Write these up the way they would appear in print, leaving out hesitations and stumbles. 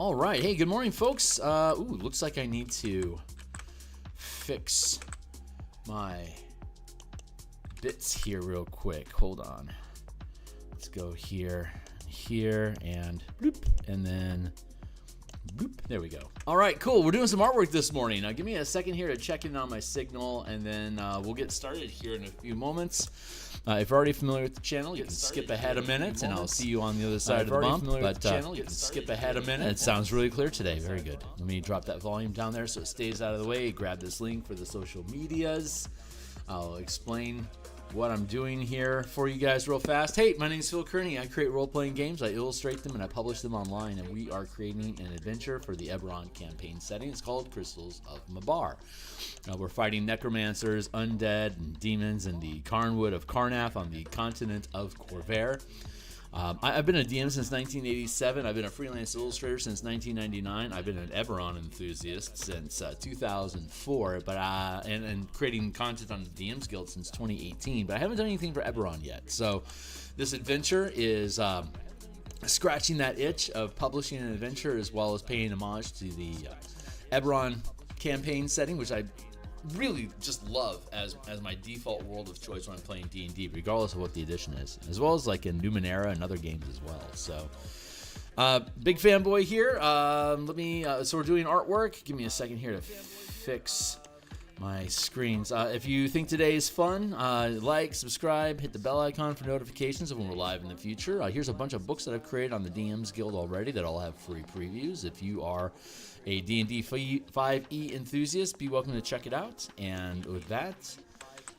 All right. Hey, good morning, folks. Looks like I need to fix my bits here real quick. Hold on. Let's go here, and bloop, and then boop. There we go. All right, cool. We're doing some artwork this morning. Give me a second here to check in on my signal, and then we'll get started here in a few moments. If you're already familiar with the channel, you can skip ahead a minute, and I'll see you on the other side of the bump. But you can skip ahead a minute. It sounds really clear today. Very good. Let me drop that volume down there so it stays out of the way. Grab this link for the social medias. I'll explain what I'm doing here for you guys real fast. Hey, my name is Phil Kearney. I create role-playing games, I illustrate them, and I publish them online, and we are creating an adventure for the Eberron campaign setting. It's called Crystals of Mabar. We're fighting necromancers, undead, and demons in the Carnwood of Carnath on the continent of Corvair. I've been a DM since 1987. I've been a freelance illustrator since 1999. I've been an Eberron enthusiast since 2004, and creating content on the DMsGuild since 2018. But I haven't done anything for Eberron yet. So this adventure is scratching that itch of publishing an adventure, as well as paying homage to the Eberron campaign setting, which I really just love as my default world of choice when I'm playing D&D, regardless of what the edition is, as well as like in Numenera and other games as well. So big fanboy here. So we're doing artwork. Give me a second here to fix my screens. If you think today is fun, like, subscribe, hit the bell icon for notifications of when we're live in the future. Here's a bunch of books that I've created on the DMsGuild already that all have free previews. If you are a D&D 5e enthusiast, be welcome to check it out. And with that,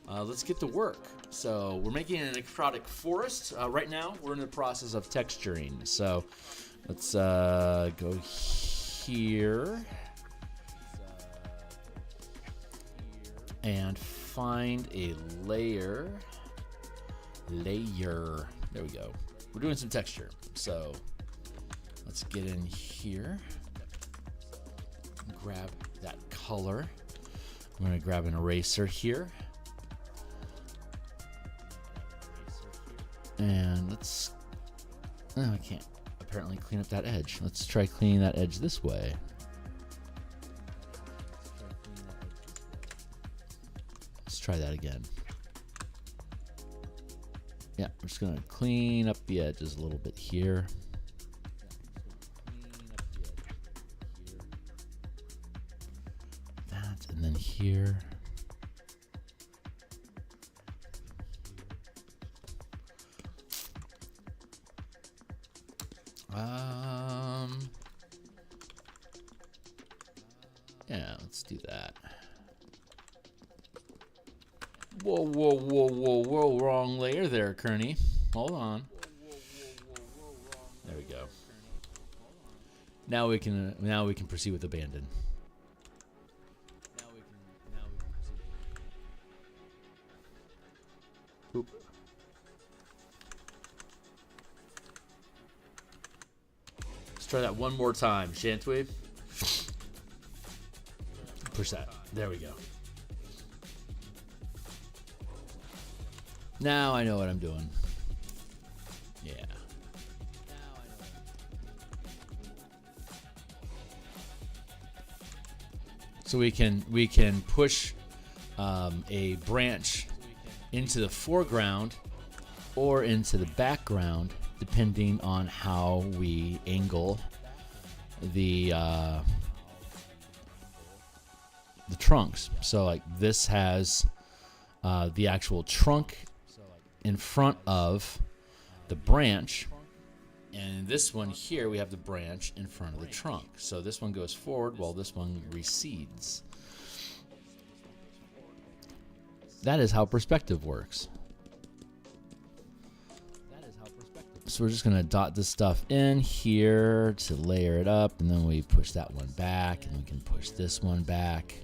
let's get to work. So we're making a necrotic forest. Right now, we're in the process of texturing. So let's go here and find a layer. There we go. We're doing some texture. So let's get in here. Grab that color. I'm going to grab an eraser here. And let's... Oh, I can't apparently clean up that edge. Let's try cleaning that edge this way. Let's try that again. Yeah, I'm just going to clean up the edges a little bit here. And then here. Yeah, let's do that. Whoa, wrong layer there, Kearney. Hold on. There we go. Now we can proceed with abandon. Oop. Let's try that one more time, shan't we? Push that. There we go. Now I know what I'm doing. Yeah. So we can push a branch into the foreground or into the background, depending on how we angle the trunks. So like this has the actual trunk in front of the branch, and this one here we have the branch in front of the trunk. So this one goes forward while this one recedes. That is how perspective works. So we're just going to dot this stuff in here to layer it up, and then we push that one back, and we can push this one back.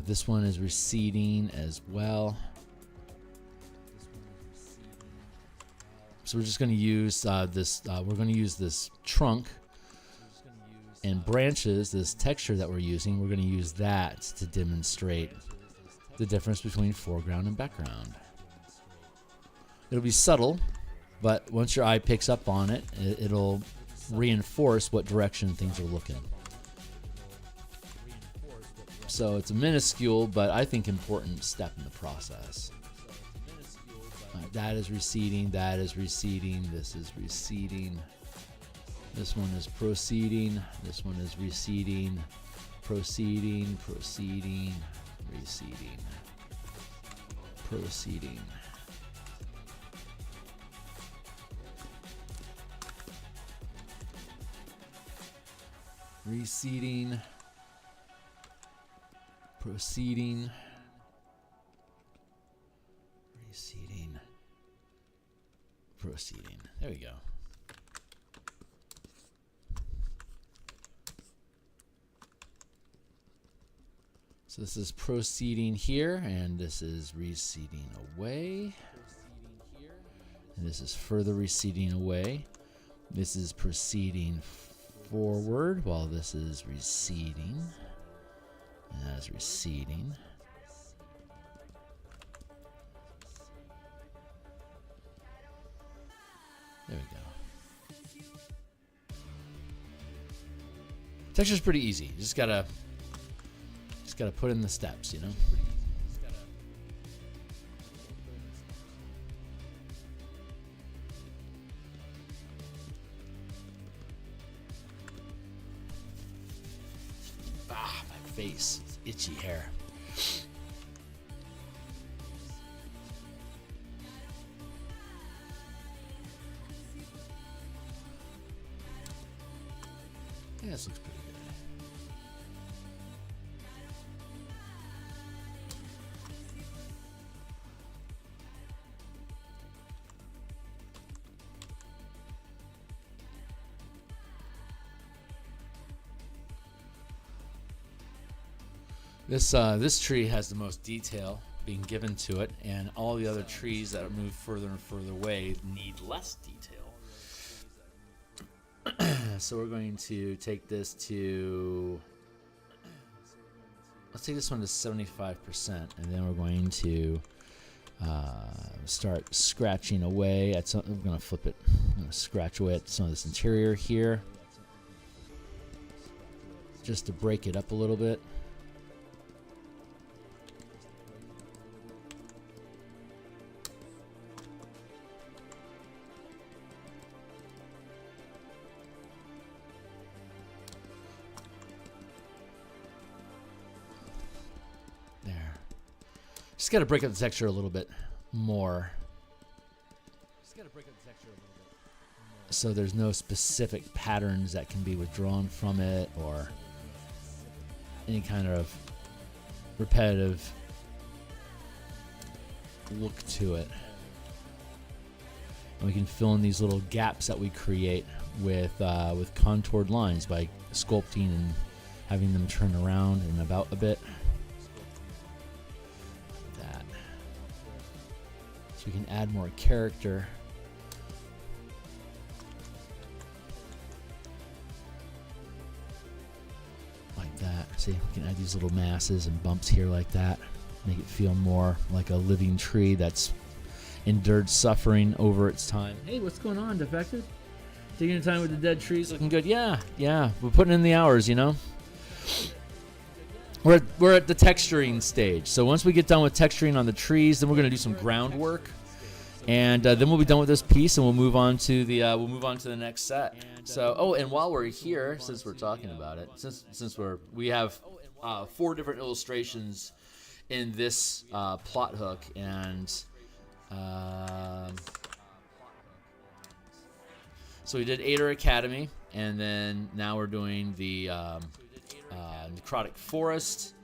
This one is receding as well. So we're just going to use we're going to use this trunk and branches, this texture that we're using. We're going to use that to demonstrate the difference between foreground and background. It'll be subtle, But once your eye picks up on it, it'll reinforce what direction things are looking. So it's a minuscule, but I think important step in the process. That is receding, that is receding, this is receding. This one is proceeding, this one is receding, proceeding, proceeding, receding, proceeding. Receding, proceeding, receding, proceeding. There we go. So this is proceeding here, and this is receding away. And this is further receding away. This is proceeding forward while this is receding. And that is receding. There we go. Texture's pretty easy. You just gotta put in the steps, you know? Ah, my face. It's itchy hair. Yeah, this looks pretty good. This tree has the most detail being given to it, and all the other trees that move further and further away need less detail. So we're going to take this to, let's take this one to 75%, and then we're going to start scratching away at some. We're going to flip it. I'm going to scratch away at some of this interior here, just to break it up a little bit. Just got to break up the texture a little bit more. So there's no specific patterns that can be withdrawn from it or any kind of repetitive look to it. And we can fill in these little gaps that we create with contoured lines by sculpting and having them turn around and about a bit. We can add more character. Like that. See, we can add these little masses and bumps here like that. Make it feel more like a living tree that's endured suffering over its time. Hey, what's going on, Defective? Taking your time with the dead trees, looking good. Yeah. We're putting in the hours, you know? We're at the texturing stage. So once we get done with texturing on the trees, then we're going to do some groundwork, and then we'll be done with this piece, and we'll move on to the next set. So and while we're here, since we're talking about it, since we have 4 different illustrations in this plot hook, and so we did Aether Academy, and then now we're doing the necrotic forest,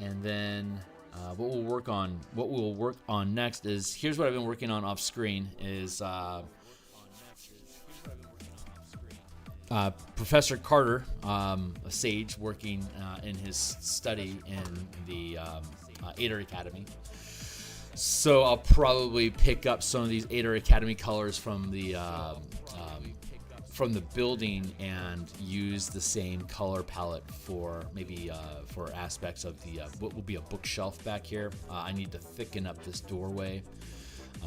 and then what we'll work on next is, here's what I've been working on off screen, is Professor Carter, a sage working in his study in the Aether Academy. So I'll probably pick up some of these Aether Academy colors from the building and use the same color palette for maybe for aspects of the what will be a bookshelf back here. I need to thicken up this doorway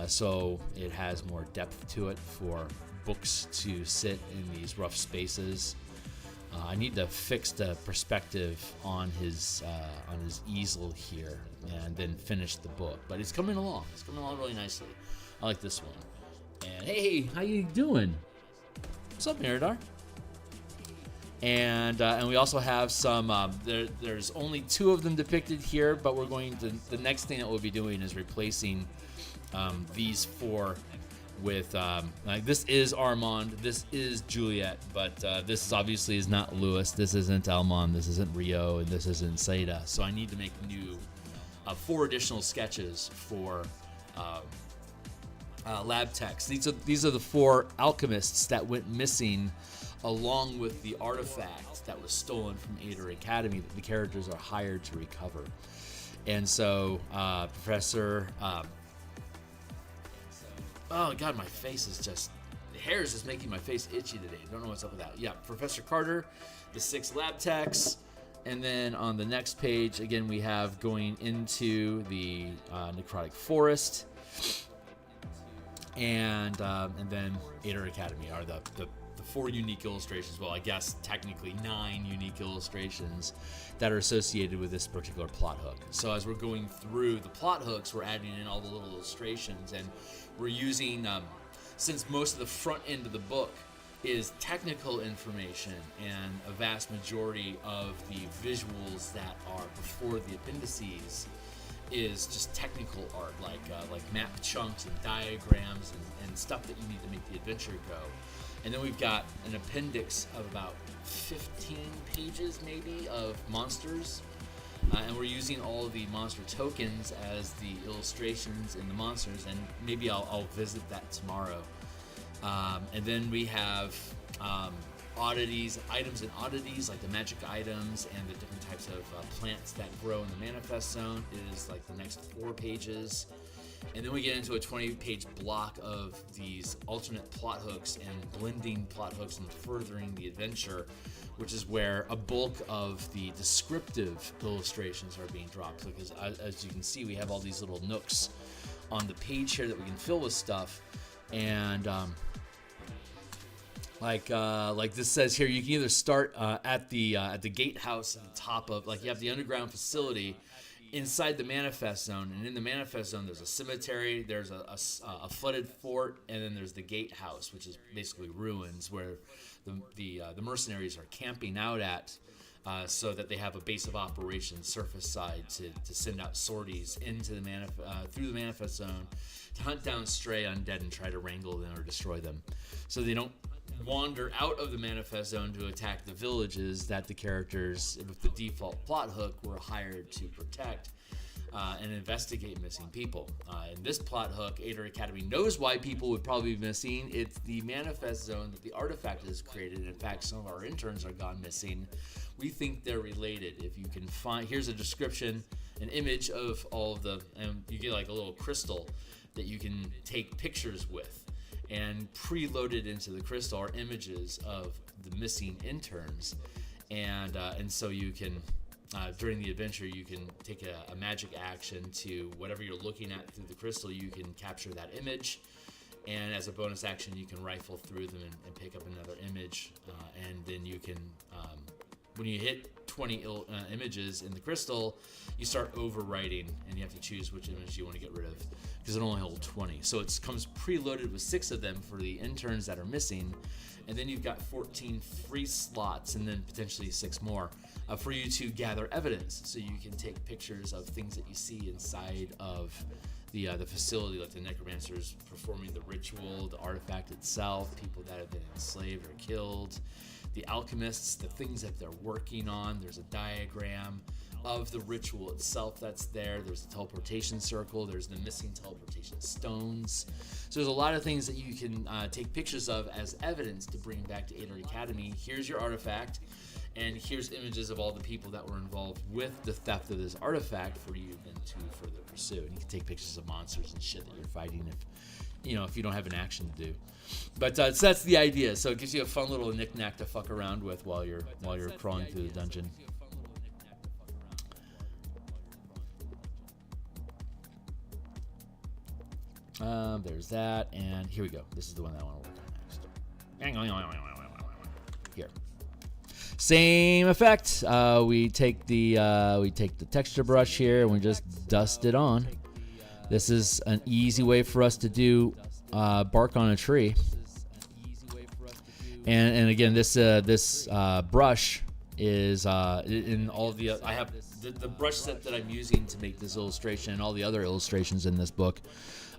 so it has more depth to it for books to sit in these rough spaces. I need to fix the perspective on his easel here, and then finish the book. But it's coming along. It's coming along really nicely. I like this one. And hey, how you doing? What's up, Miradar? And we also have some. There's only 2 of them depicted here, but we're going to. The next thing that we'll be doing is replacing these 4 with like this is Armand, this is Juliet, but this obviously is not Lewis, this isn't Almond, this isn't Rio, and this isn't Saida. So I need to make new 4 additional sketches for lab techs. These are the 4 alchemists that went missing, along with the artifact that was stolen from Aether Academy that the characters are hired to recover. And so Professor oh god, my face is just, the hair is just making my face itchy today. Don't know what's up with that. Yeah, Professor Carter, the 6 lab techs, and then on the next page, again, we have going into the necrotic forest, and then Aether Academy are the 4 unique illustrations. Well, I guess technically 9 unique illustrations that are associated with this particular plot hook. So as we're going through the plot hooks, we're adding in all the little illustrations, and we're using, since most of the front end of the book is technical information, and a vast majority of the visuals that are before the appendices is just technical art, like map chunks and diagrams and stuff that you need to make the adventure go. And then we've got an appendix of about 15 pages maybe of monsters. And we're using all of the monster tokens as the illustrations in the monsters, and maybe I'll visit that tomorrow. And then we have oddities, items and oddities, like the magic items and the different types of plants that grow in the manifest zone is like the next 4 pages. And then we get into a 20-page block of these alternate plot hooks and blending plot hooks and furthering the adventure, which is where a bulk of the descriptive illustrations are being dropped. Because as you can see, we have all these little nooks on the page here that we can fill with stuff. And like this says here, you can either start at the gatehouse at the top of, like, you have the underground facility inside the manifest zone, and in the manifest zone there's a cemetery, there's a flooded fort, and then there's the gatehouse, which is basically ruins where the mercenaries are camping out at, so that they have a base of operations surface side to send out sorties into the through the manifest zone to hunt down stray undead and try to wrangle them or destroy them, so they don't wander out of the manifest zone to attack the villages that the characters with the default plot hook were hired to protect and investigate missing people. In this plot hook, Aether Academy knows why people would probably be missing. It's the manifest zone that the artifact has created. In fact, some of our interns are gone missing. We think they're related. If you can find, here's a description, an image of all of the, and you get like a little crystal that you can take pictures with. And preloaded into the crystal are images of the missing interns, and so you can during the adventure you can take a magic action to whatever you're looking at through the crystal. You can capture that image, and as a bonus action you can rifle through them and pick up another image, and then you can when you hit 20 images in the crystal, you start overwriting, and you have to choose which image you want to get rid of, because it only holds 20. So it comes preloaded with 6 of them for the interns that are missing, and then you've got 14 free slots, and then potentially 6 more for you to gather evidence. So you can take pictures of things that you see inside of the facility, like the necromancers performing the ritual, the artifact itself, people that have been enslaved or killed, the alchemists, the things that they're working on. There's a diagram of the ritual itself that's there. There's the teleportation circle. There's the missing teleportation stones. So there's a lot of things that you can take pictures of as evidence to bring back to Aether Academy. Here's your artifact, and here's images of all the people that were involved with the theft of this artifact for you then to further pursue. And you can take pictures of monsters and shit that you're fighting if you don't have an action to do. But so that's the idea. So it gives you a fun little knick-knack to fuck around with while you're crawling through the dungeon. There's that, and here we go. This is the one that I want to work on next. Here. Same effect. We take the texture brush here and we just dust it on. This is an easy way for us to do bark on a tree. And again, this brush is in all of the. I have the brush set that I'm using to make this illustration and all the other illustrations in this book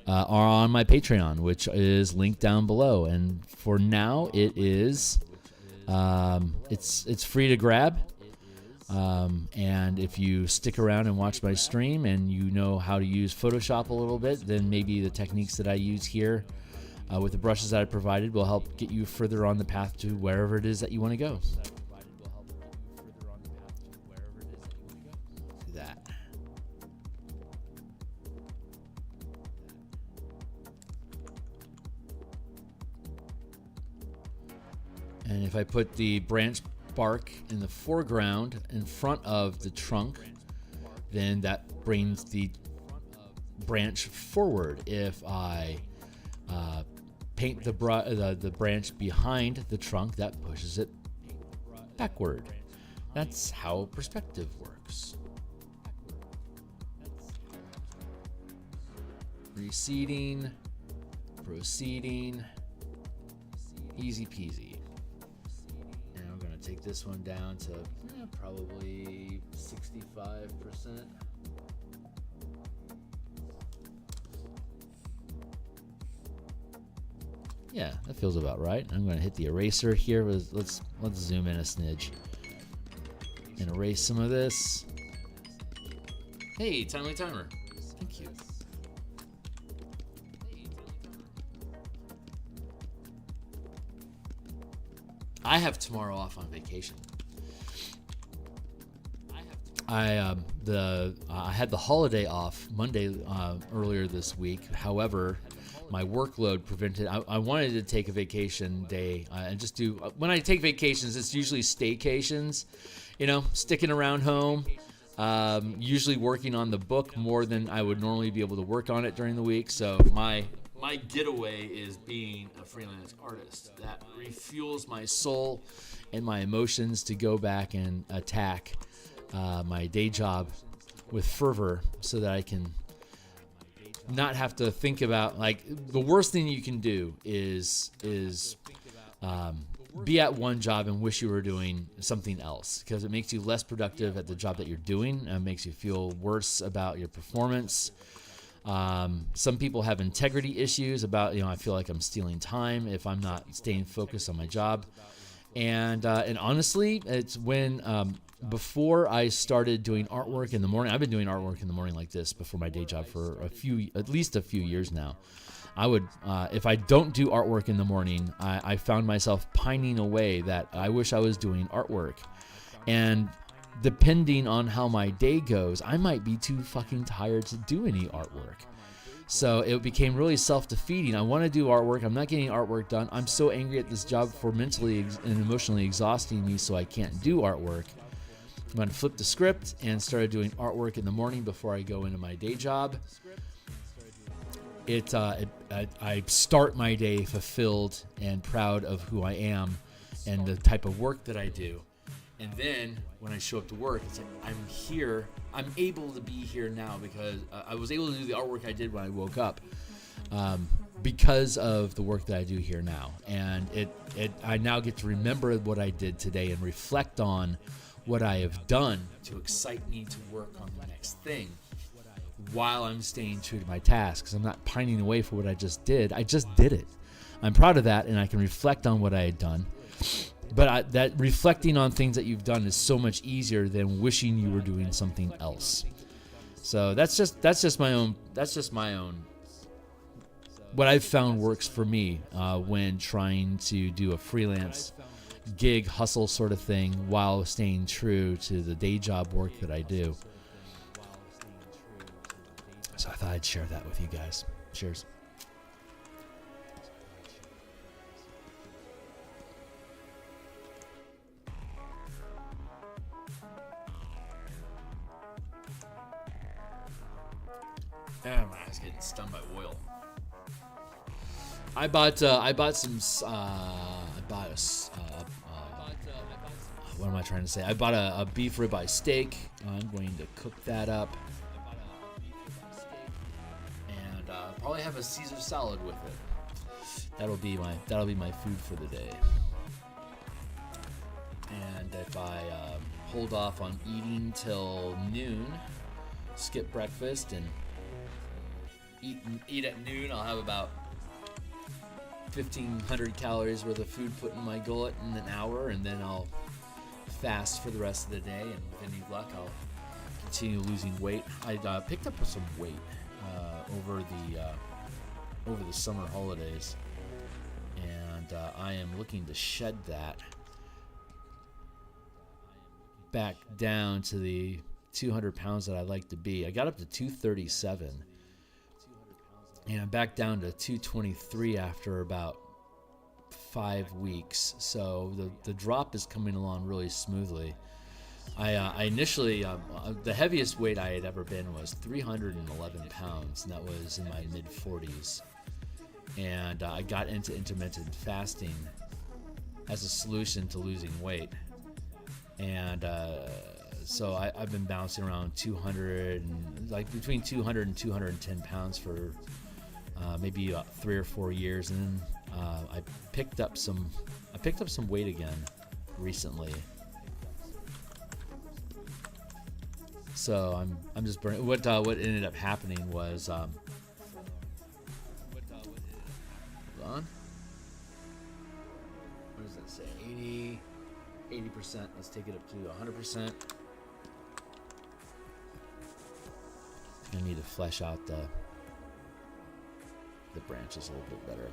are on my Patreon, which is linked down below. And for now, it is. It's free to grab, and if you stick around and watch my stream and you know how to use Photoshop a little bit, then maybe the techniques that I use here with the brushes that I provided will help get you further on the path to wherever it is that you want to go. That. And if I put the branch bark in the foreground in front of the trunk, then that brings the branch forward. If I paint the branch behind the trunk, that pushes it backward. That's how perspective works. Receding, proceeding, easy peasy. Take this one down to probably 65%. Yeah, that feels about right. I'm going to hit the eraser here. Let's zoom in a smidge and erase some of this. Hey, timely timer. Thank you. I have tomorrow off on vacation. I had the holiday off Monday earlier this week. However, my workload prevented. I wanted to take a vacation day and just do. When I take vacations, it's usually staycations. You know, sticking around home. Usually working on the book more than I would normally be able to work on it during the week. So my getaway is being a freelance artist. That refuels my soul and my emotions to go back and attack my day job with fervor so that I can not have to think about, like, the worst thing you can do is be at one job and wish you were doing something else, because it makes you less productive at the job that you're doing and makes you feel worse about your performance. Some people have integrity issues about, I feel like I'm stealing time if I'm not staying focused on my job. And honestly, it's when, before I started doing artwork in the morning, I've been doing artwork in the morning like this before my day job for at least a few years now. I would, if I don't do artwork in the morning, I found myself pining away that I wish I was doing artwork. And depending on how my day goes, I might be too fucking tired to do any artwork. So it became really self-defeating. I want to do artwork. I'm not getting artwork done. I'm so angry at this job for mentally and emotionally exhausting me, so I can't do artwork. I'm going to flip the script and started doing artwork in the morning before I go into my day job. I start my day fulfilled and proud of who I am and the type of work that I do. And then when I show up to work, it's like, I'm here. I'm able to be here now because I was able to do the artwork I did when I woke up because of the work that I do here now. And I now get to remember what I did today and reflect on what I have done to excite me to work on the next thing while I'm staying true to my tasks. I'm not pining away for what I just did. I just did it. I'm proud of that, and I can reflect on what I had done. But that reflecting on things that you've done is so much easier than wishing you were doing something else. So that's just my own. What I've found works for me when trying to do a freelance gig hustle sort of thing while staying true to the day job work that I do. So I thought I'd share that with you guys. Cheers. Oh, my eyes getting stung by oil. I bought some. What am I trying to say? I bought a beef ribeye steak. I'm going to cook that up, and probably have a Caesar salad with it. That'll be my food for the day. And if I hold off on eating till noon, skip breakfast and eat at noon, I'll have about 1,500 calories worth of food put in my gullet in an hour, and then I'll fast for the rest of the day, and with any luck I'll continue losing weight. I picked up some weight over the summer holidays, and I am looking to shed that back down to the 200 pounds that I like to be. I got up to 237, and I'm back down to 223 after about 5 weeks. So the drop is coming along really smoothly. I initially, the heaviest weight I had ever been was 311 pounds, and that was in my mid 40s. And I got into intermittent fasting as a solution to losing weight. And so I've been bouncing around 200, like between 200 and 210 pounds for maybe about 3 or 4 years, and then I picked up some weight again recently. So I'm just burning. What ended up happening was hold on. What does that say? 80%. Let's take it up to 100%. I need to flesh out the branches a little bit better.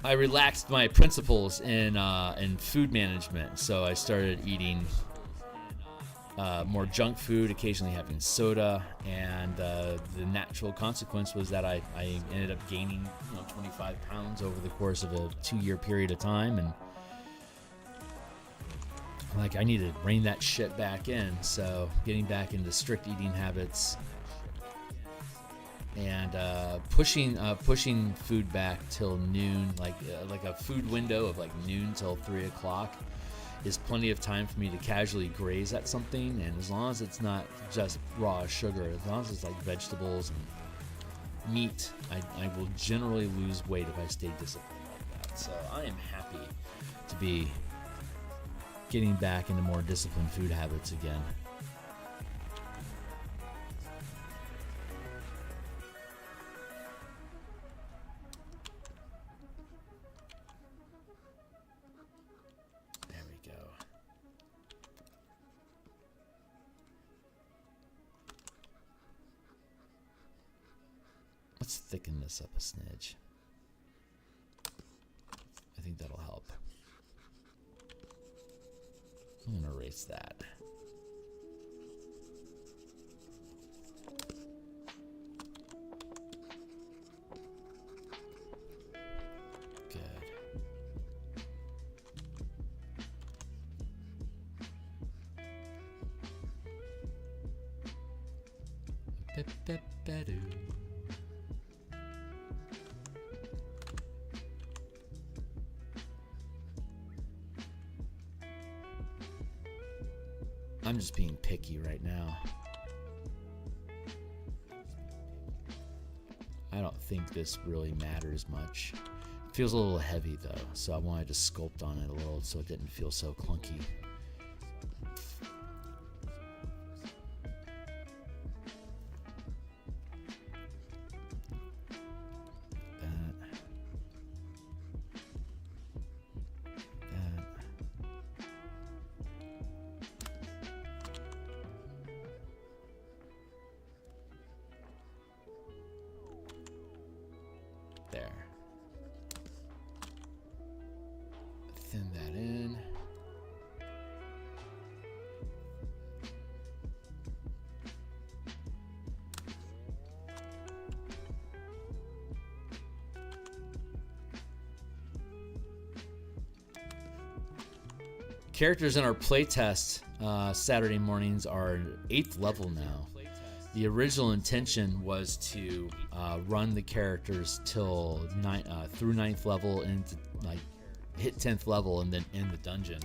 I relaxed my principles in food management, so I started eating more junk food, occasionally having soda, and the natural consequence was that I ended up gaining 25 pounds over the course of a 2-year period of time, and like I need to rein that shit back in. So getting back into strict eating habits and pushing food back till noon, like a food window of like noon till 3 o'clock is plenty of time for me to casually graze at something. And as long as it's not just raw sugar, as long as it's like vegetables and meat, I will generally lose weight if I stay disciplined like that. So I am happy to be getting back into more disciplined food habits again. There we go. Let's thicken this up a smidge. I think that'll help. I'm gonna erase that. Good. I'm just being picky right now. I don't think this really matters much. It feels a little heavy though, so I wanted to sculpt on it a little so it didn't feel so clunky. Thin that in. Characters in our playtest Saturday mornings are 8th level now. the original intention was to run the characters till through 9th level and like hit 10th level and then end the dungeon,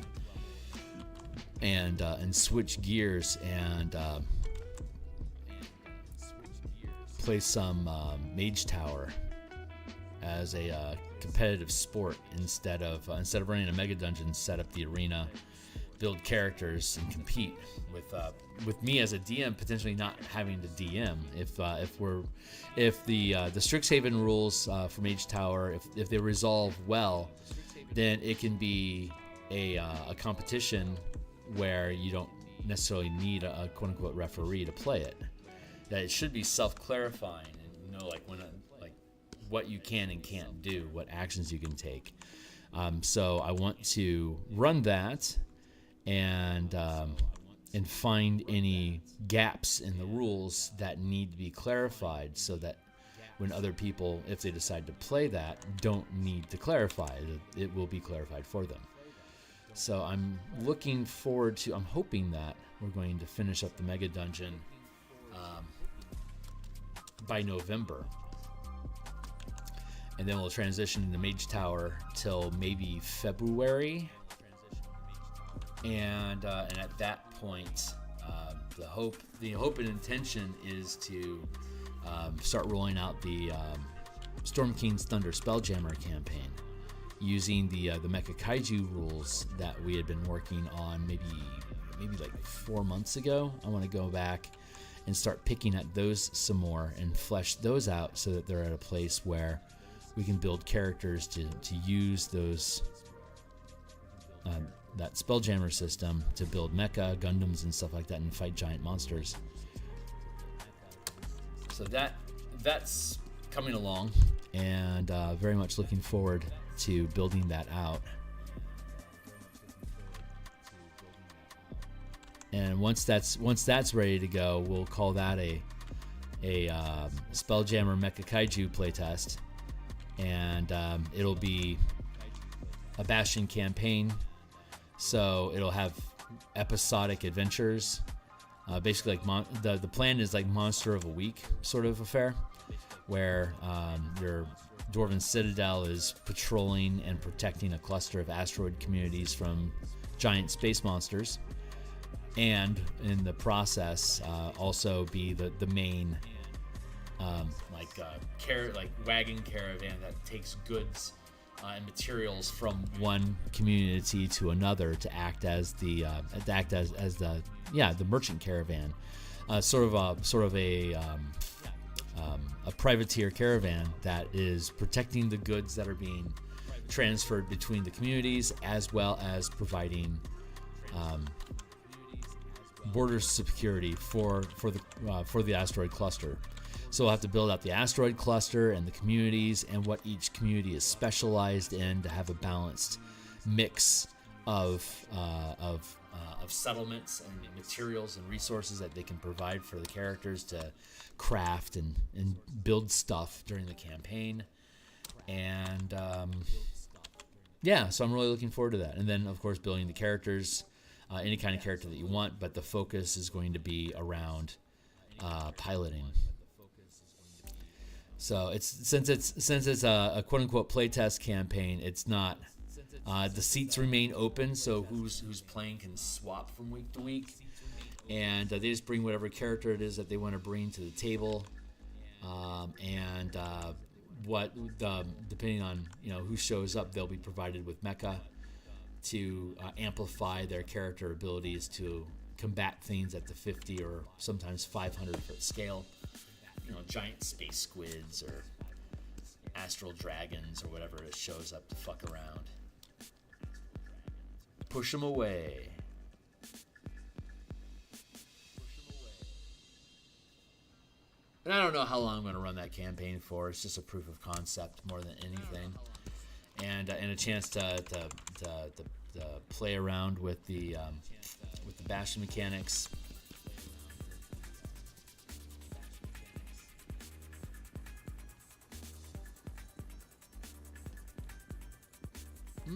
and switch gears and play some Mage Tower as a competitive sport instead of running a mega dungeon. Set up the arena, build characters, and compete with me as a DM potentially not having to DM. If the Strixhaven rules for Mage Tower, if they resolve well, then it can be a competition where you don't necessarily need a quote unquote referee to play it. That it should be self-clarifying and like what you can and can't do, what actions you can take. So I want to run that and find any gaps in the rules that need to be clarified, so that when other people, if they decide to play that, don't need to clarify it will be clarified for them. So I'm looking forward to, I'm hoping that we're going to finish up the mega dungeon by November, and then we'll transition into Mage Tower till maybe February, and at that point, the hope and intention is to start rolling out the Storm King's Thunder Spelljammer campaign using the Mecha Kaiju rules that we had been working on maybe like 4 months ago. I want to go back and start picking at those some more and flesh those out so that they're at a place where we can build characters to use those that Spelljammer system to build mecha, Gundams, and stuff like that, and fight giant monsters. So that's coming along, and very much looking forward to building that out. And once that's ready to go, we'll call that a Spelljammer Mecha Kaiju playtest, and it'll be a Bastion campaign. So it'll have episodic adventures. Basically, like the plan is like Monster of a Week sort of affair, where your Dwarven Citadel is patrolling and protecting a cluster of asteroid communities from giant space monsters, and in the process also be the main wagon caravan that takes goods and materials from one community to another to act as the merchant caravan, sort of a privateer caravan that is protecting the goods that are being transferred between the communities, as well as providing border security for the asteroid cluster. So we'll have to build out the asteroid cluster and the communities and what each community is specialized in to have a balanced mix of settlements and materials and resources that they can provide for the characters to craft and build stuff during the campaign. And so I'm really looking forward to that. And then, of course, building the characters, any kind of character that you want, but the focus is going to be around piloting. So since it's a quote unquote playtest campaign, it's not the seats remain open, so who's playing can swap from week to week, and they just bring whatever character it is that they want to bring to the table, depending on who shows up, they'll be provided with mecha to amplify their character abilities to combat things at the 50 or sometimes 500 foot scale. Giant space squids or astral dragons or whatever it shows up to fuck around. Push them away. And I don't know how long I'm going to run that campaign for. It's just a proof of concept more than anything, and a chance to play around with the Bastion mechanics. Yeah,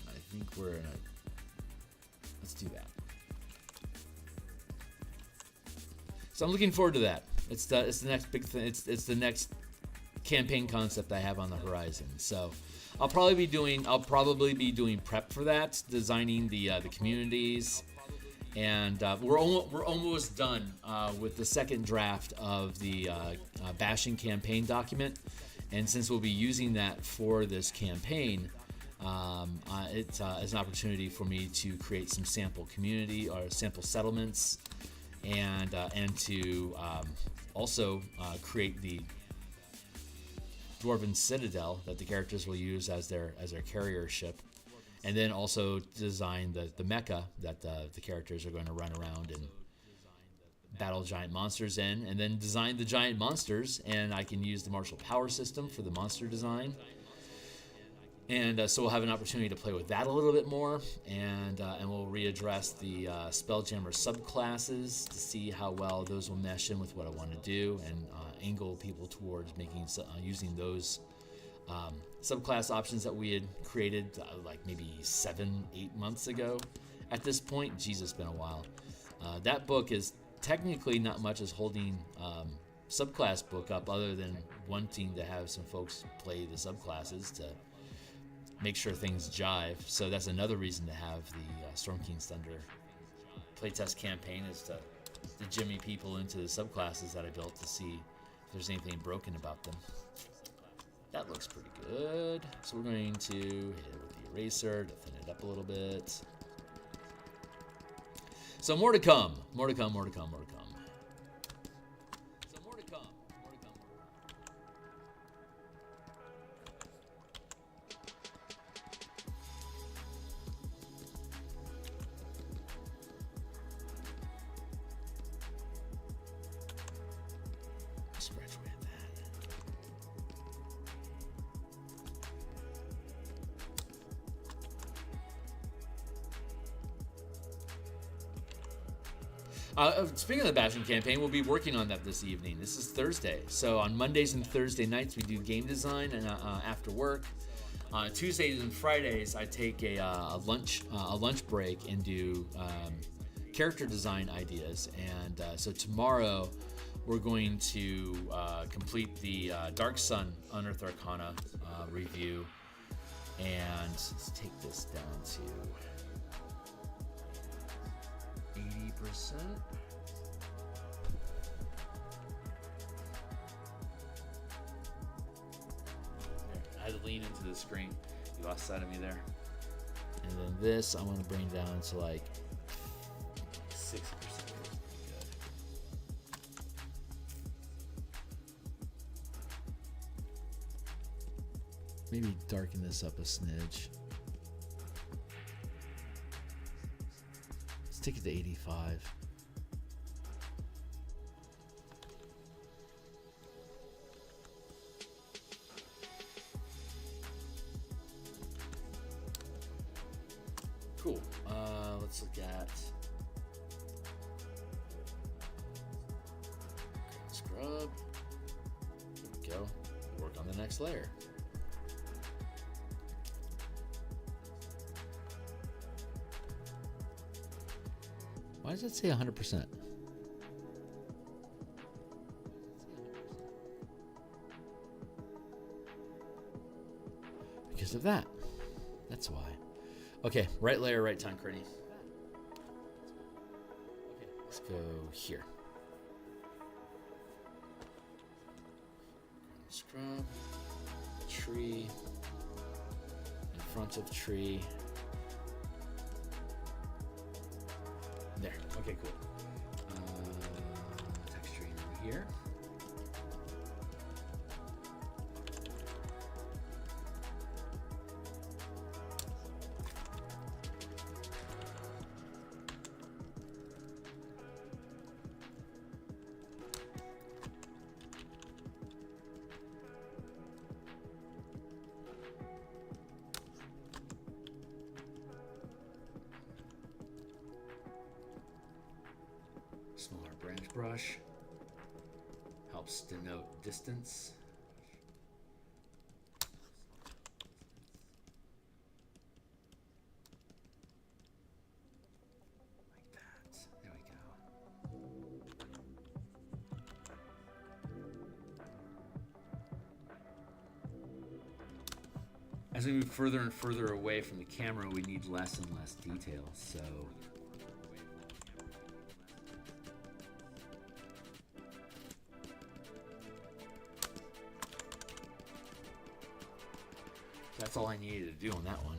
I think we're in a. Let's do that. So I'm looking forward to that. It's the next big thing. It's the next campaign concept I have on the horizon. So I'll probably be doing prep for that, designing the communities, and we're almost done with the second draft of the bashing campaign document. And since we'll be using that for this campaign, it's an opportunity for me to create some sample community or sample settlements, and to also create the Dwarven Citadel that the characters will use as their carrier ship, and then also design the mecha that the characters are going to run around and battle giant monsters in, and then design the giant monsters, and I can use the martial power system for the monster design. And so we'll have an opportunity to play with that a little bit more, and we'll readdress the Spelljammer subclasses to see how well those will mesh in with what I want to do, and angle people towards using those subclass options that we had created like maybe 7-8 months ago. At this point, Jesus, it's been a while. That book is technically not much as holding subclass book up, other than wanting to have some folks play the subclasses to make sure things jive. So that's another reason to have the Storm King's Thunder playtest campaign, is to jimmy people into the subclasses that I built to see if there's anything broken about them. That looks pretty good. So we're going to hit it with the eraser to thin it up a little bit. So more to come. More to come, more to come, more to come. So more to come. More to come, more to come. Scratch away at that. Speaking of the bashing campaign, we'll be working on that this evening. This is Thursday, so on Mondays and Thursday nights we do game design and after work. On Tuesdays and Fridays I take a lunch break and do character design ideas. And so tomorrow we're going to complete the Dark Sun Unearthed Arcana review, and let's take this down to 80%. I had to lean into the screen. You lost sight of me there. And then this I want to bring down to like 60%. Maybe darken this up a smidge. Let's take it to 85. Cool. Let's look at scrub. There we go. Work on the next layer. Why does it say 100%? Because of that. That's why. Okay, right layer, right time, Critty. Okay, let's go here. Scrub, tree, in front of tree. There. Okay, cool. Texturing over here. Smaller branch brush helps denote distance. Like that. There we go. as we move further and further away from the camera, we need less and less detail. So that's all I needed to do on that one.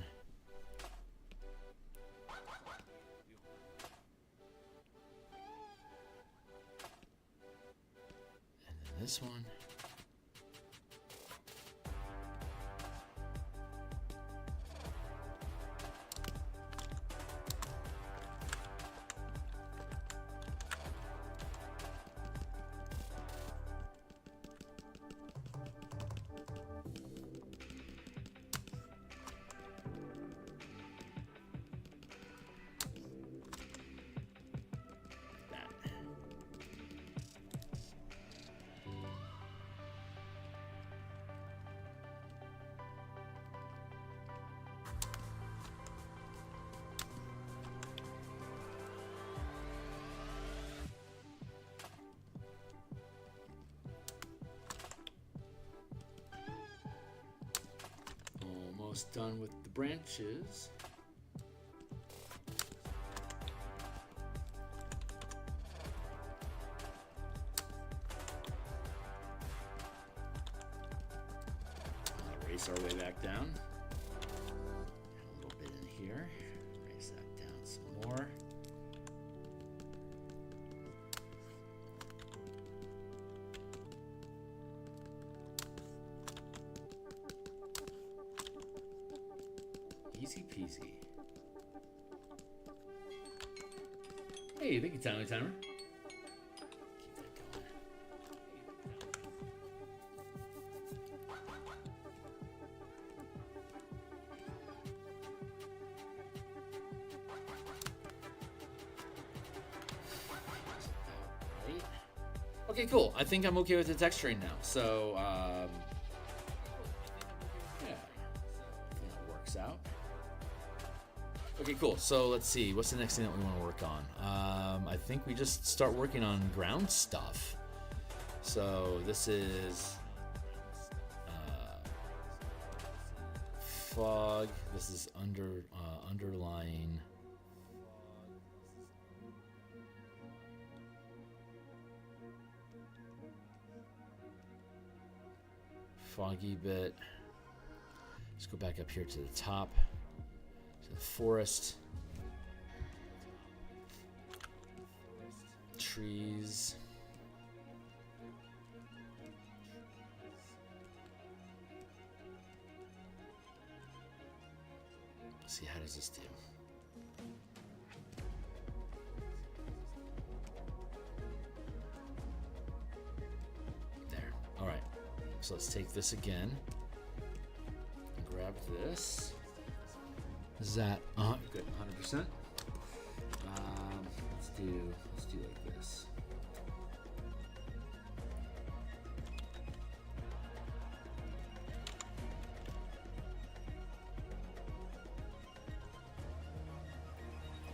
And then this one. Almost done with the branches. Erase our way back down. A little bit in here. Erase that down some more. Easy peasy. Hey, thank you, Timer. Keep that going. Okay, cool. I think I'm okay with the texturing now. So, yeah, I think that works out. Okay, cool. So let's see. What's the next thing that we want to work on? I think we just start working on ground stuff. So this is fog. This is underlying. Foggy bit. Let's go back up here to the top. To the forest. Trees. Let's see, how does this do? There. All right. So let's take this again. Grab this. Is that good? 100%. Let's do like this.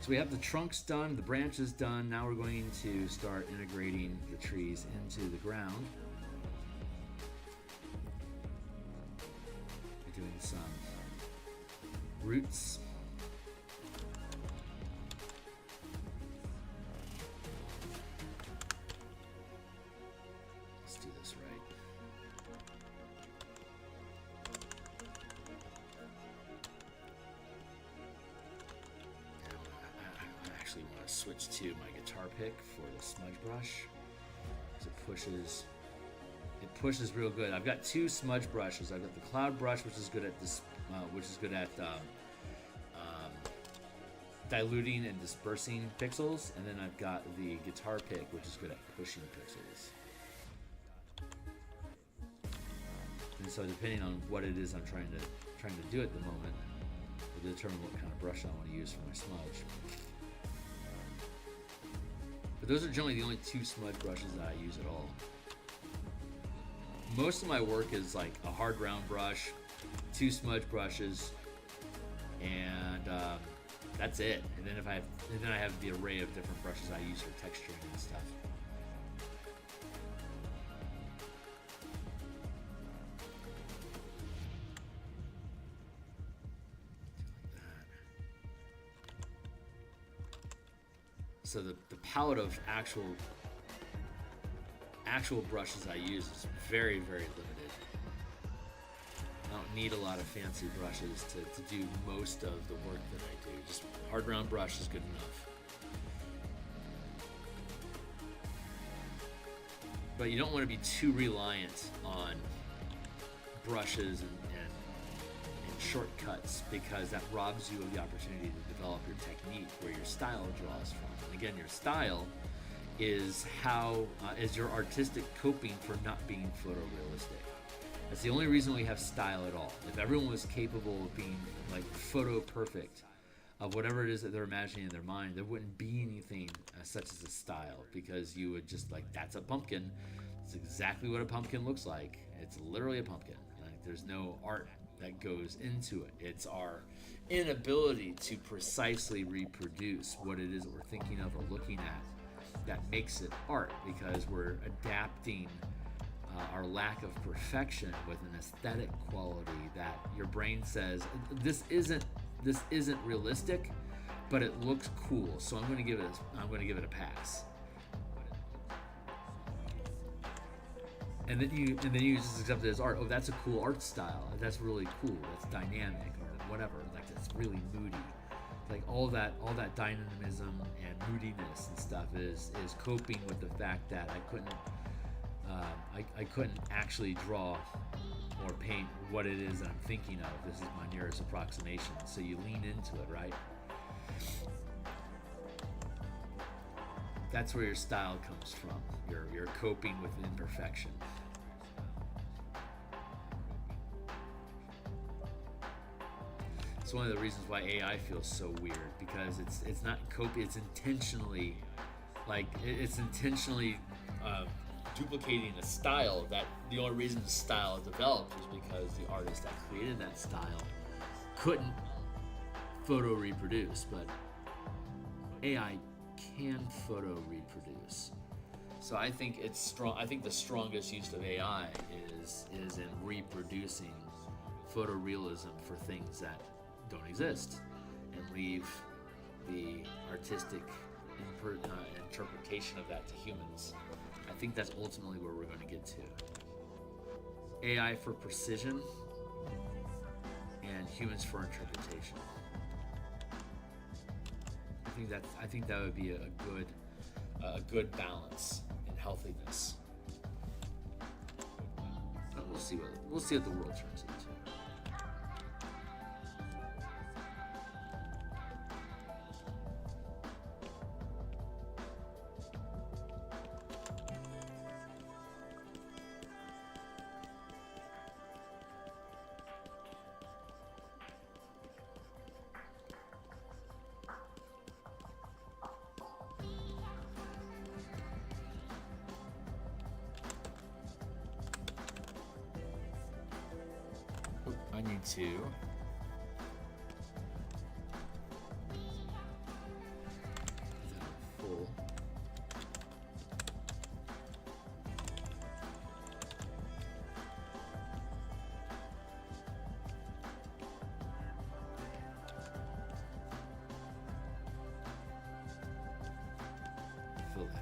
So we have the trunks done, the branches done. Now we're going to start integrating the trees into the ground. We're doing some roots. Let's do this right. I actually want to switch to my guitar pick for the smudge brush. It pushes real good. I've got two smudge brushes. I've got the cloud brush, which is good at this, diluting and dispersing pixels, and then I've got the guitar pick, which is good at pushing pixels. And so, depending on what it is I'm trying to do at the moment, will determine what kind of brush I want to use for my smudge. But those are generally the only two smudge brushes that I use at all. Most of my work is like a hard round brush, two smudge brushes, and that's it. And then I have the array of different brushes I use for texturing and stuff. so the palette of actual brushes I use is very, very limited. I don't need a lot of fancy brushes to do most of the work that I do. Just hard round brush is good enough. But you don't want to be too reliant on brushes and shortcuts, because that robs you of the opportunity to develop your technique, where your style draws from. And again, your style is is your artistic coping for not being photorealistic. That's the only reason we have style at all. If everyone was capable of being like photo perfect of whatever it is that they're imagining in their mind, there wouldn't be anything such as a style, because you would just like, that's a pumpkin. It's exactly what a pumpkin looks like. It's literally a pumpkin. Like, there's no art that goes into it. It's our inability to precisely reproduce what it is that we're thinking of or looking at that makes it art, because we're adapting our lack of perfection with an aesthetic quality that your brain says, this isn't realistic, but it looks cool, so I'm going to give it a pass. And then you just accept it as art. Oh, that's a cool art style. That's really cool. That's dynamic, or whatever. Like, that's really moody. Like all that dynamism and moodiness and stuff is coping with the fact that I couldn't actually draw or paint what it is that I'm thinking of. This is my nearest approximation. So you lean into it, right? That's where your style comes from. You're coping with imperfection. It's one of the reasons why AI feels so weird, because it's not coping. It's intentionally duplicating a style that the only reason the style developed was because the artist that created that style couldn't photo reproduce, but AI can photo reproduce. So I think it's strong. I think the strongest use of AI is in reproducing photorealism for things that don't exist, and leave the artistic interpretation of that to humans. I think that's ultimately where we're going to get to. AI for precision and humans for interpretation. I think that would be a good balance and healthiness. But we'll see what the world turns into. I need to full. Fill that in.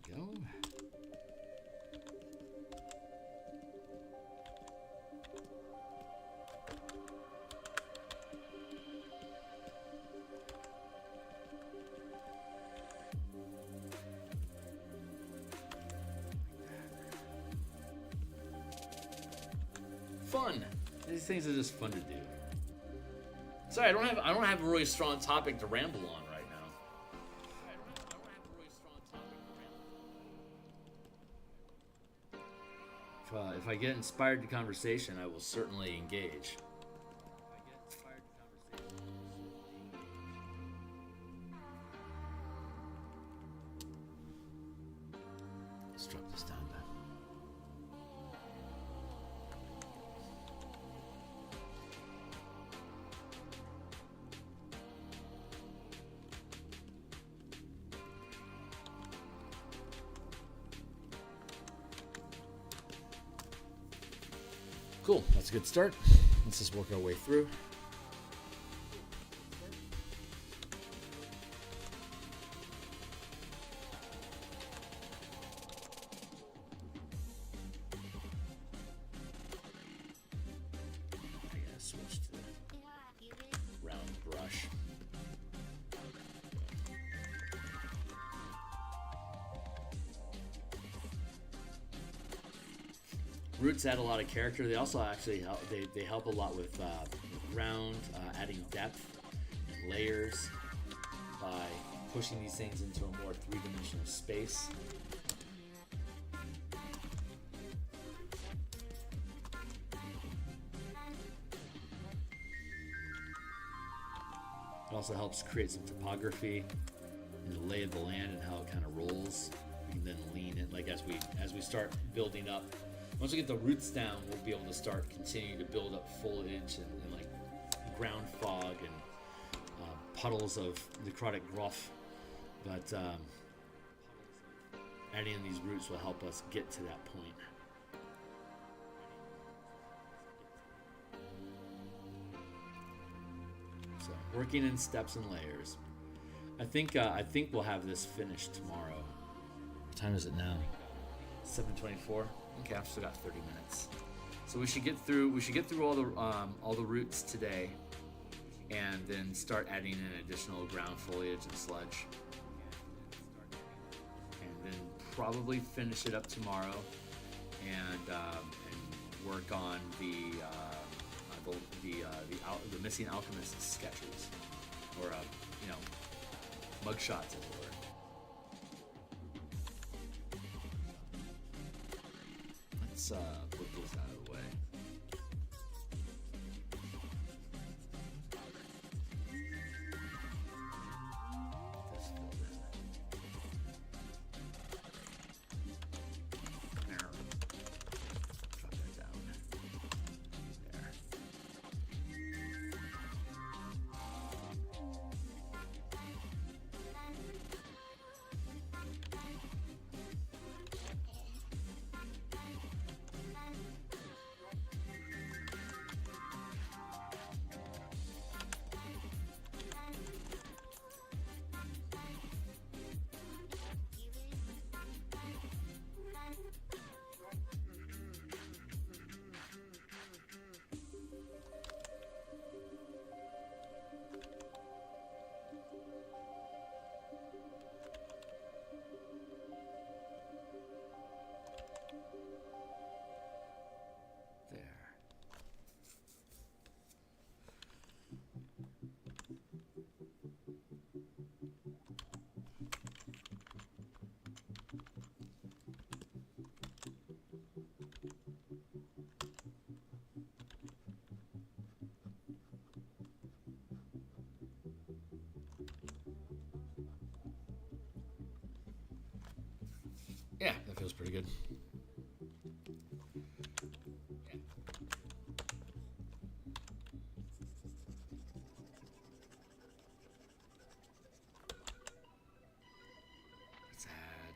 Go. Fun. These things are just fun to do. Sorry, I don't have a really strong topic to ramble on right now. If I get inspired to conversation, I will certainly engage. Let's drop this down. Cool, that's a good start. Let's just work our way through. I gotta switch to the round brush. Roots add a lot of character. They also actually help, they help a lot with ground, adding depth and layers by pushing these things into a more three-dimensional space. It also helps create some topography and the lay of the land and how it kind of rolls. We can then lean in, like as we start building up. Once we get the roots down, we'll be able to start continuing to build up foliage and like ground fog and puddles of necrotic gruff. But adding in these roots will help us get to that point. So working in steps and layers. I think we'll have this finished tomorrow. What time is it now? 7:24. Okay, I've still got 30 minutes. So we should get through all the roots today, and then start adding in additional ground foliage and sludge, and then probably finish it up tomorrow, and work on the missing alchemist sketches, or mugshots, as it were. Let's put this out of the way. This filled in. There. Drop that down. There. Yeah, that feels pretty good. Let's add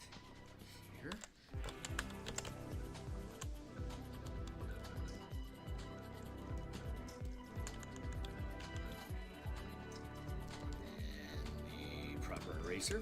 here. And the proper eraser.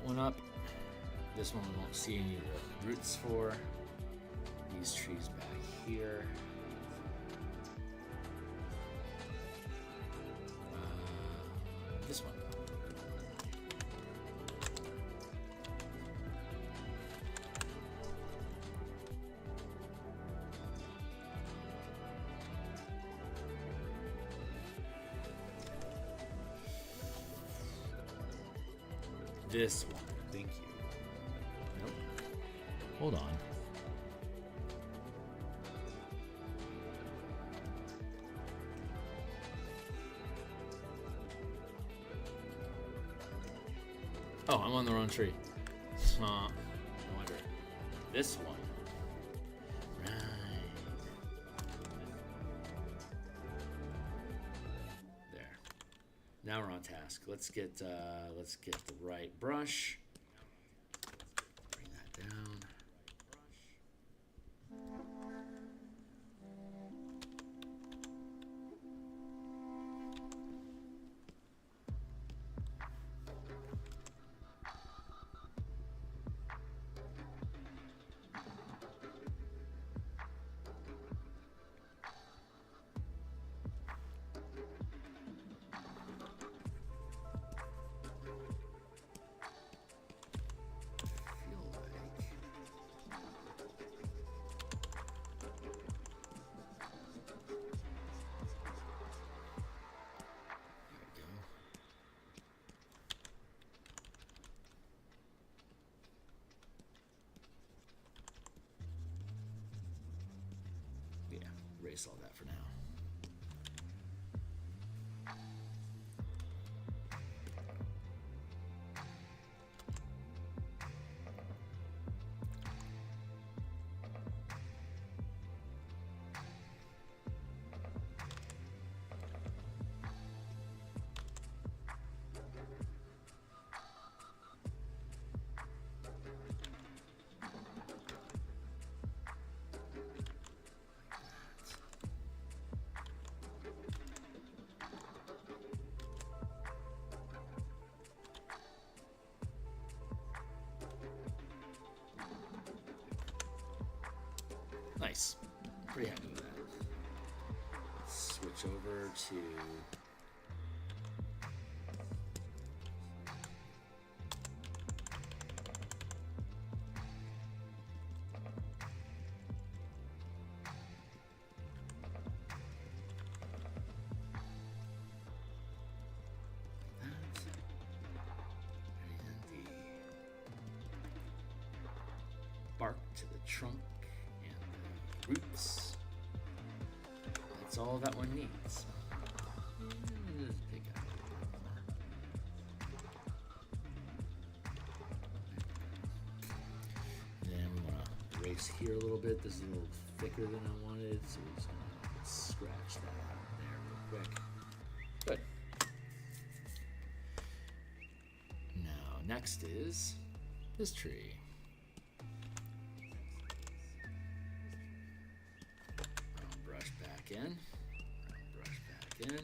one up. This one we won't see any of the roots for. These trees back here. This one. This one. Thank you. Nope. Hold on. Oh, I'm on the wrong tree. No wonder. This one. Right. There. Now we're on task. Let's get the right brush. Bring that down. Erase all that for now. Nice. Pretty happy with that. Let's switch over to and the bark to the trunk. Roots. That's all that one needs. Just pick out a little more. Then we want to erase here a little bit. This is a little thicker than I wanted, so we're just going to scratch that out there real quick. Good. Now, next is this tree. In, brush back in.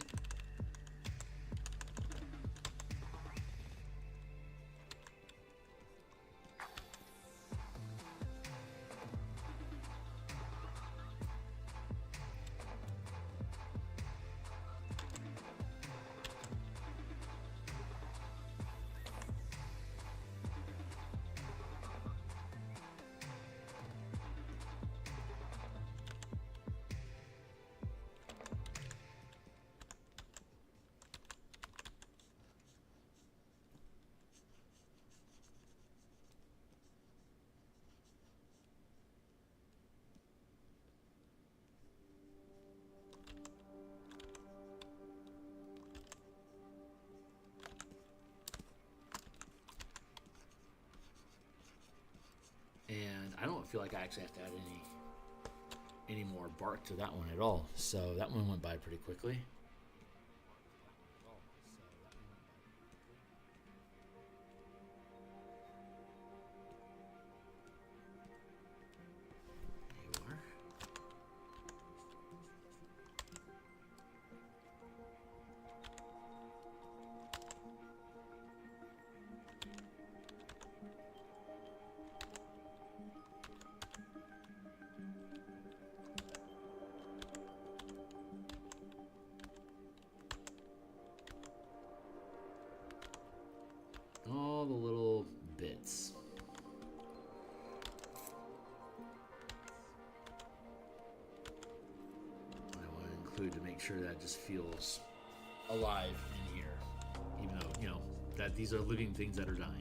And I don't feel like I actually have to add any more bark to that one at all. So that one went by pretty quickly. include to make sure that it just feels alive in here, even though, you know, that these are living things that are dying.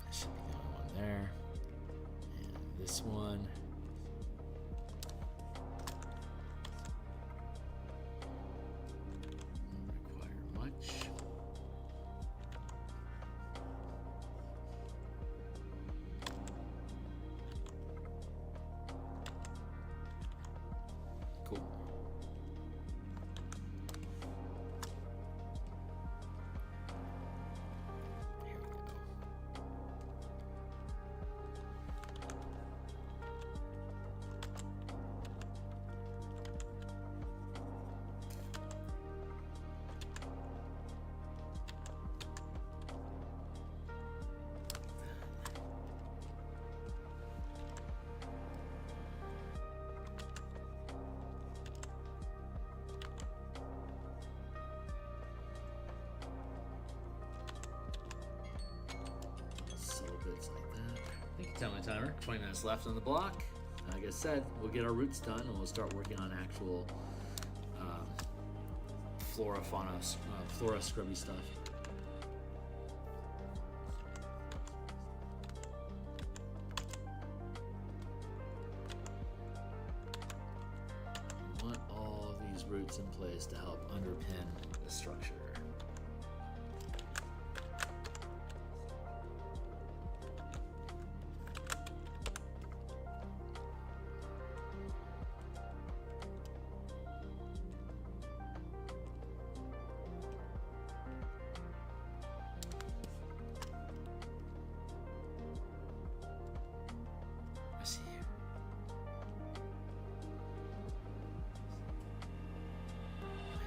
That should be the only one there. And this one. Don't require much. Cool. Here we go. Bits like that. I think tell my timer. 20 minutes left on the block. Like I said, we'll get our roots done and we'll start working on actual flora, fauna, flora scrubby stuff. We want all these roots in place to help underpin the structure. I see you.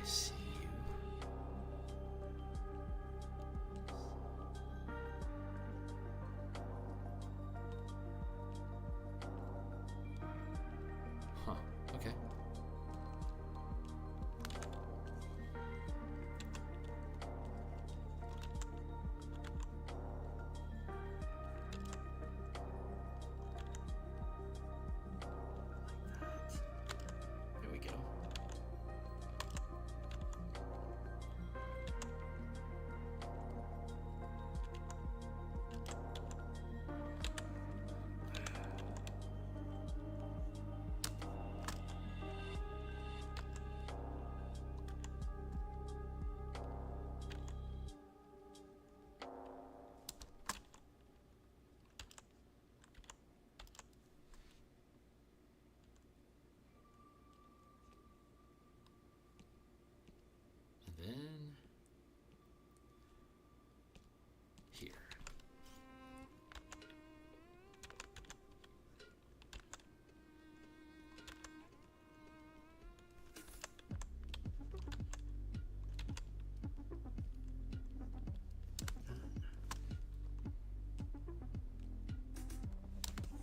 I see you. Huh, okay. There we go. And then here.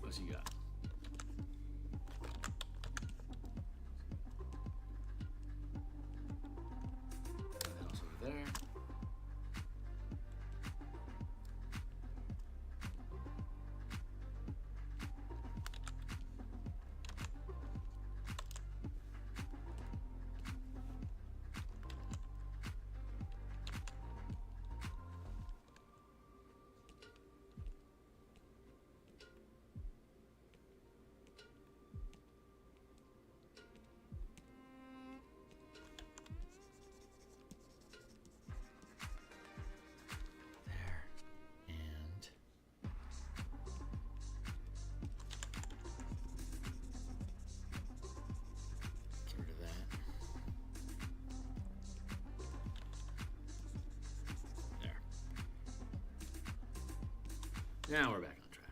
What's he got? Nothing else over there. There. And get rid of that. There. Now we're back on track.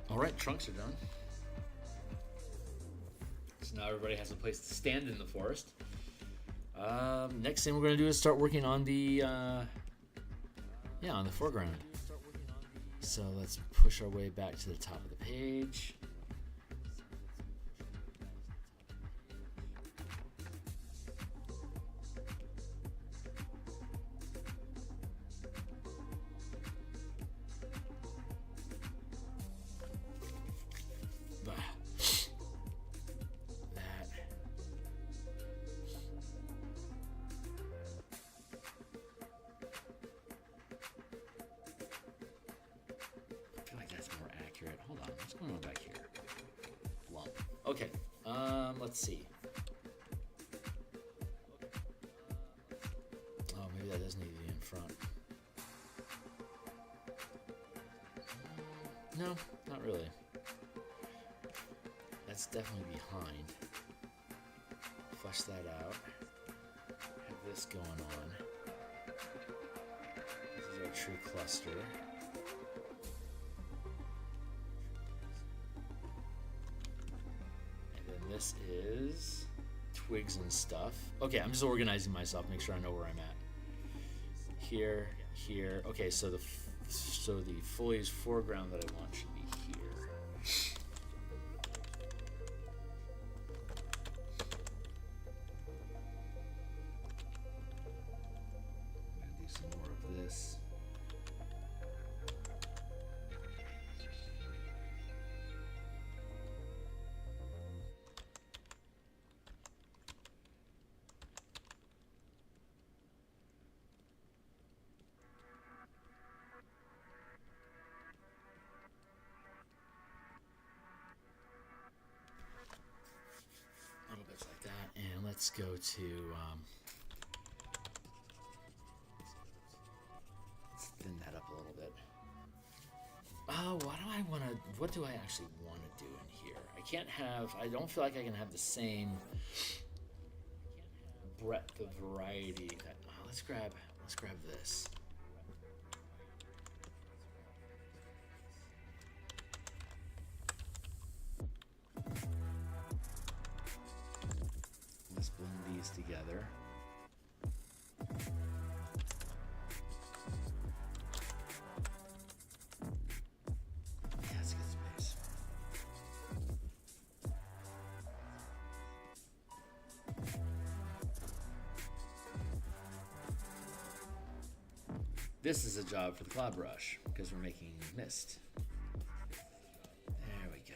All right, trunks are done. So now everybody has a place to stand in the forest. Next thing we're going to do is start working on the Yeah, on the foreground. So let's push our way back to the top of the page. Hold on, what's going on back here? Lump. Okay, let's see. Oh, maybe that does need to be in front. No, not really. That's definitely behind. Flesh that out. Have this going on. This is our true cluster. This is twigs and stuff. Okay, I'm just organizing myself, make sure I know where I'm at. Here, here. Okay, so the foliage foreground that I want should be here. I'm gonna do some more of this. Little bits like that, and let's go to let's thin that up a little bit. What do I actually want to do in here? I don't feel like I can have the same breadth of variety that, let's grab this. Let's blend these together. Yeah, it's a good space. This is a job for the cloud brush because we're making mist. There we go.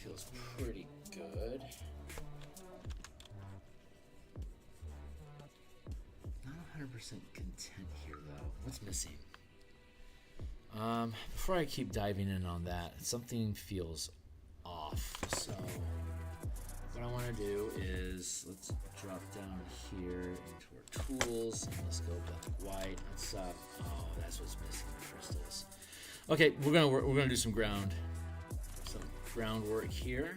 Feels pretty good. Not 100% content here though. What's missing? Before I keep diving in on that, something feels off. So what I want to do is let's drop down here into our tools and let's go black white. Let's oh, that's what's missing, the crystals. Okay, we're gonna do some groundwork here.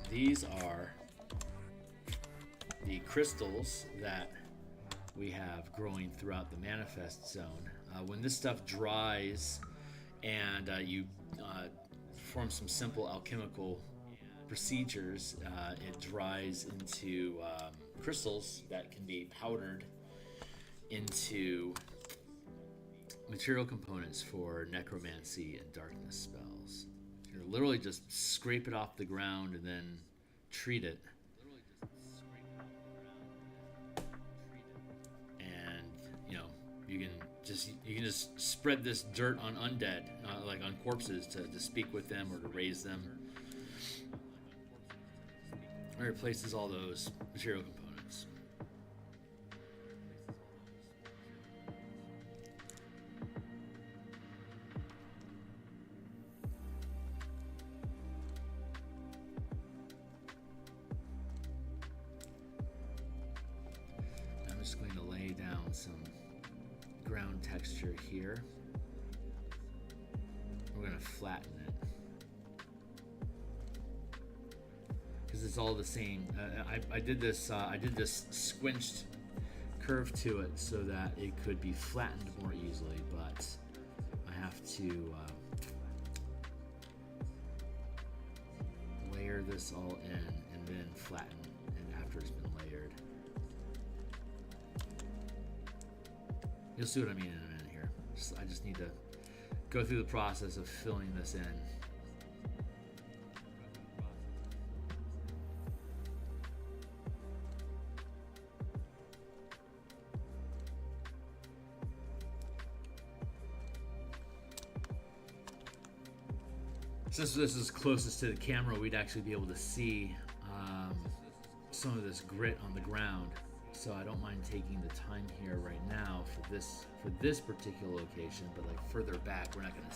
These are the crystals that we have growing throughout the manifest zone. When this stuff dries and you perform some simple alchemical procedures, it dries into crystals that can be powdered into material components for necromancy and darkness spells. You literally just scrape it off the ground and then treat it. And you know, you can just spread this dirt on undead, like on corpses, to speak with them or to raise them. It replaces all those material components. I'm just going to lay down some ground texture here. We're going to flatten it. Because it's all the same. I did this squinched curve to it so that it could be flattened more easily, but I have to layer this all in and then flatten it after it's been layered. You'll see what I mean in a minute here. I just need to go through the process of filling this in. Since this is closest to the camera, we'd actually be able to see some of this grit on the ground. So I don't mind taking the time here right now for this particular location, but like further back, we're not going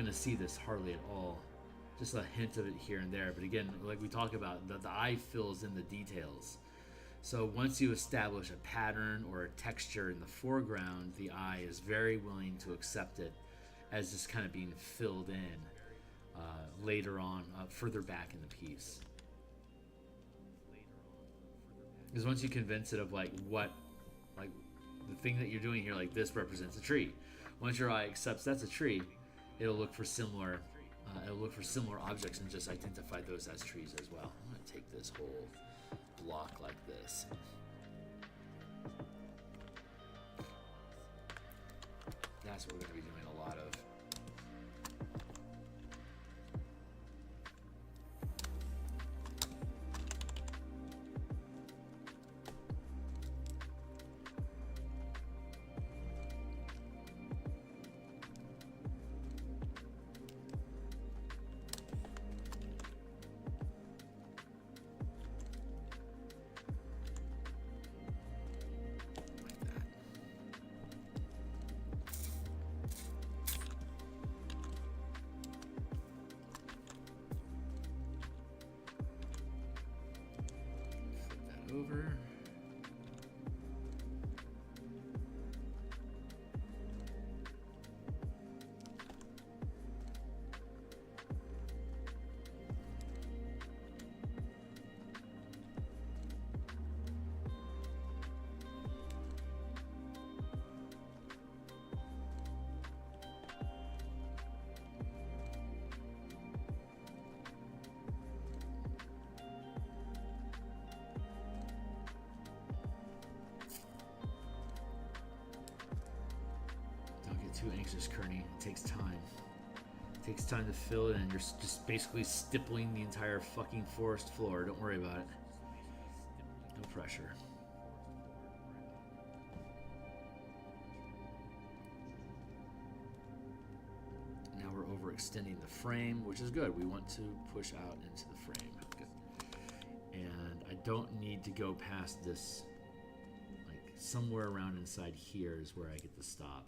to see this hardly at all. Just a hint of it here and there. But again, like we talk about, the eye fills in the details. So once you establish a pattern or a texture in the foreground, the eye is very willing to accept it as just kind of being filled in later on, further back in the piece. Because once you convince it of like the thing that you're doing here, like this represents a tree. Once your eye accepts that's a tree, it'll look for similar objects and just identify those as trees as well. I'm going to take this whole block like this. That's what we're going to be doing a lot of. Over. Too anxious, Kearney. It takes time. It takes time to fill it in. You're just basically stippling the entire fucking forest floor. Don't worry about it. No pressure. Now we're overextending the frame, which is good. We want to push out into the frame. Good. And I don't need to go past this. Like somewhere around inside here is where I get to stop.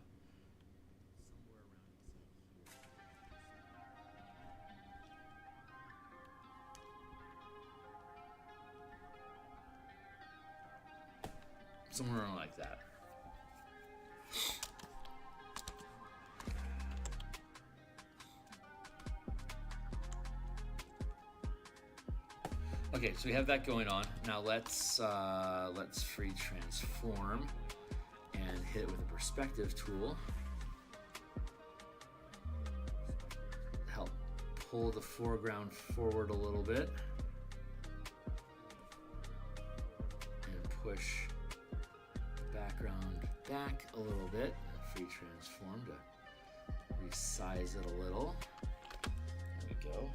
Somewhere around like that. Okay, so we have that going on. Now let's free transform and hit it with a perspective tool. Help pull the foreground forward a little bit and push background back a little bit. Free transform to resize it a little. There we go.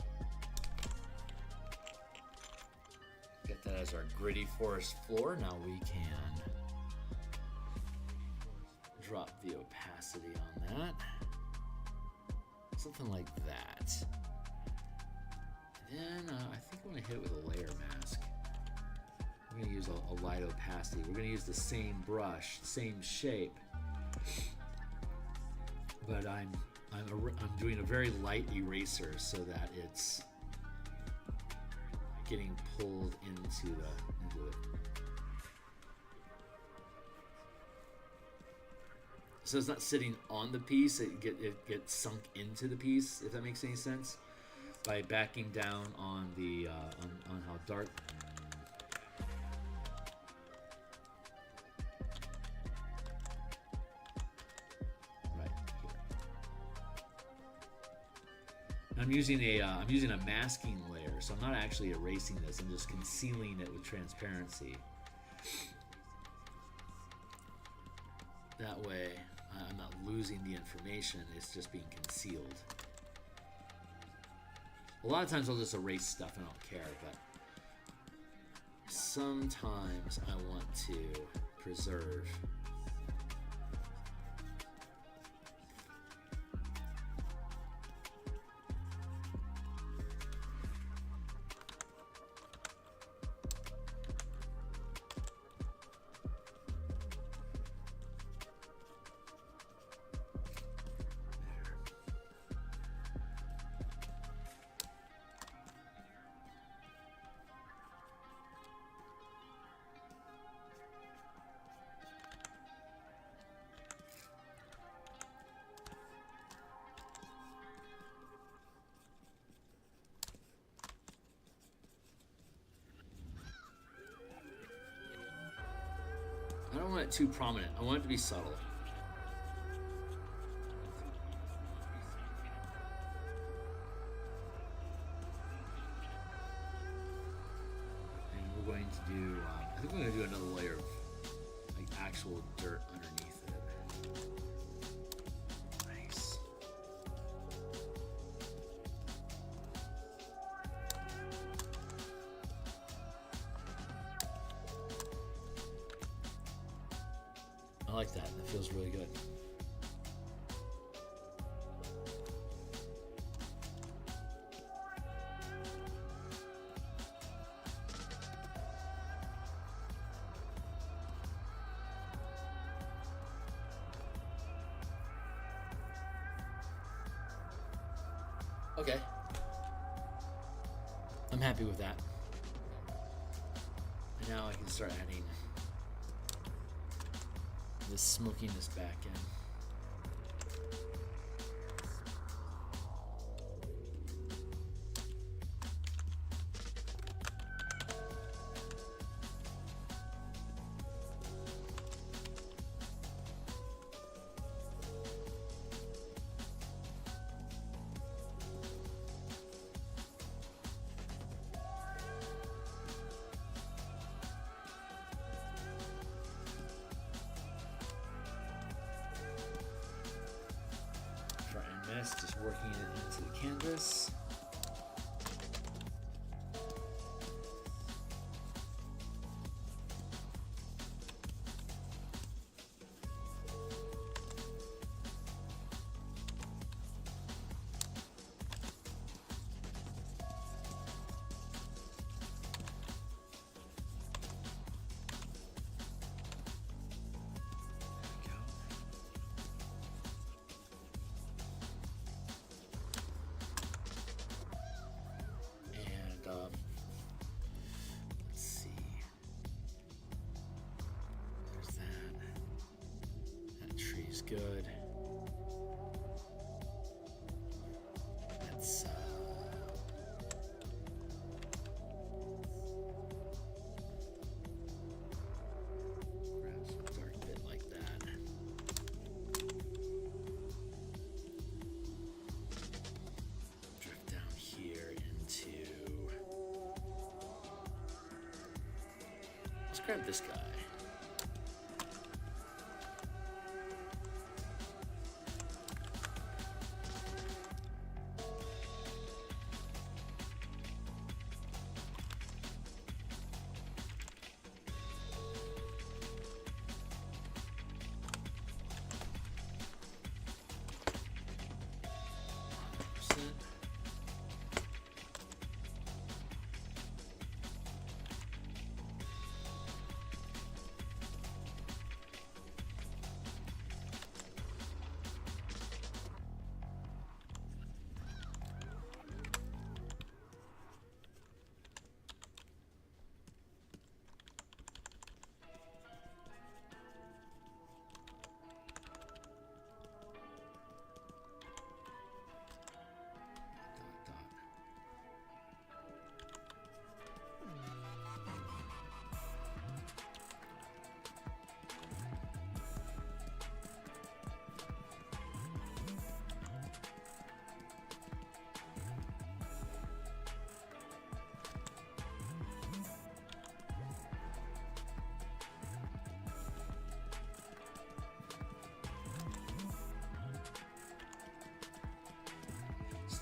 as our gritty forest floor. Now we can drop the opacity on that. Something like that. Then I think I want to hit it with a layer mask. I'm going to use a light opacity. We're going to use the same brush, same shape, but I'm doing a very light eraser so that it's getting pulled into the so it's not sitting on the piece, it gets sunk into the piece, if that makes any sense, by backing down on the on how dark. Right here. I'm using a masking layer, so I'm not actually erasing this. I'm just concealing it with transparency. That way, I'm not losing the information, it's just being concealed. A lot of times I'll just erase stuff and I don't care, but sometimes I want to preserve. I don't want it too prominent. I want it to be subtle. And we're going to do, I think we're going to do another layer of like actual dirt underneath it. Nice. I like that. That feels really good. Okay. I'm happy with that. And now I can start adding the smokiness back in. Just working it into the canvas. Let's see. There's that. That tree's good. That's grab some dark bit like that. Drift down here into. Let's grab this guy.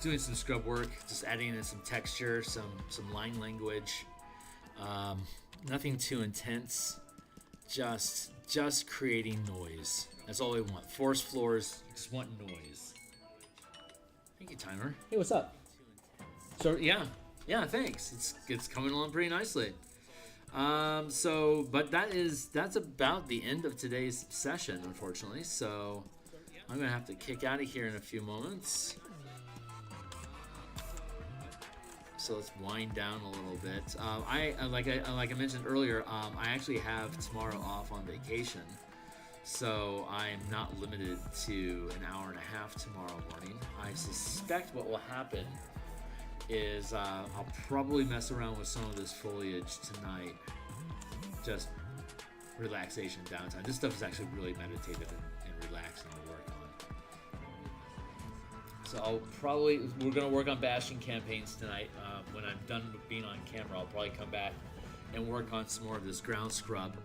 doing some scrub work, just adding in some texture, some line language. Nothing too intense. Just creating noise. That's all we want. Forest floors, just want noise. Thank you, Timer. Hey, what's up? So yeah, thanks. It's coming along pretty nicely. But that's about the end of today's session, unfortunately. So I'm gonna have to kick out of here in a few moments. So let's wind down a little bit. Like I mentioned earlier, I actually have tomorrow off on vacation, so I'm not limited to an hour and a half tomorrow morning. I suspect what will happen is I'll probably mess around with some of this foliage tonight. Just relaxation, downtime. This stuff is actually really meditative and relaxing to work on. So we're going to work on Bastion campaigns tonight. When I'm done with being on camera, I'll probably come back and work on some more of this ground scrub.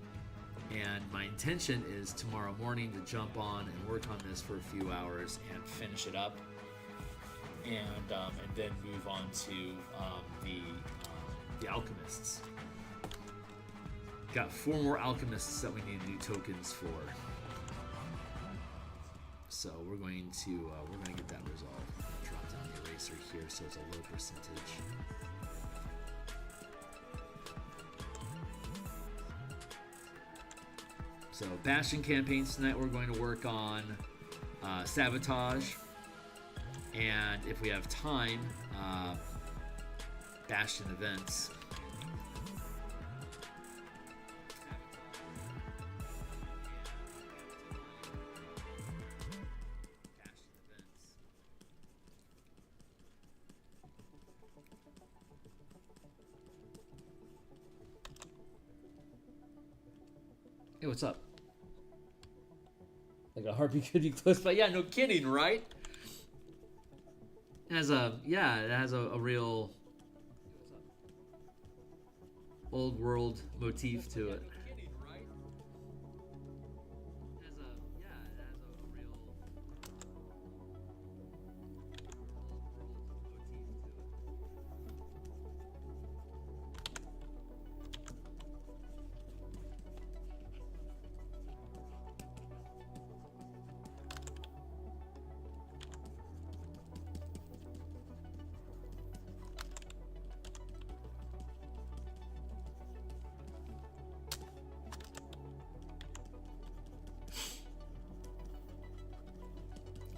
And my intention is tomorrow morning to jump on and work on this for a few hours and finish it up. And then move on to the alchemists. Got 4 more alchemists that we need to do tokens for. So we're going to get that resolved. Drop down the eraser here so it's a low percentage. So Bastion campaigns tonight, we're going to work on sabotage, and if we have time, Bastion events. Hey, what's up? Like a heartbeat could be close by. Yeah, no kidding, right? It has a real old world motif to it.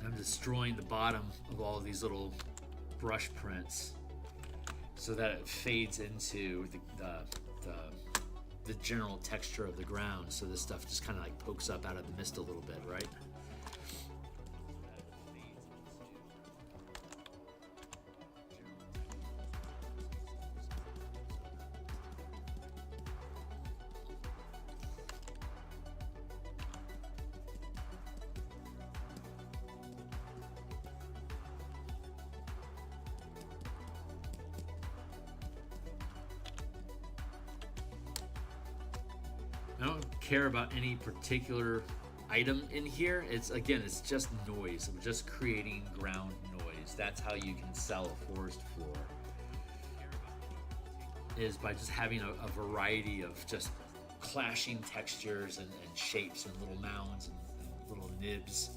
I'm destroying the bottom of all these little brush prints so that it fades into the general texture of the ground, so this stuff just kind of like pokes up out of the mist a little bit, right? I don't care about any particular item in here. It's just noise. I'm just creating ground noise. That's how you can sell a forest floor, is by just having a variety of just clashing textures and shapes and little mounds and little nibs,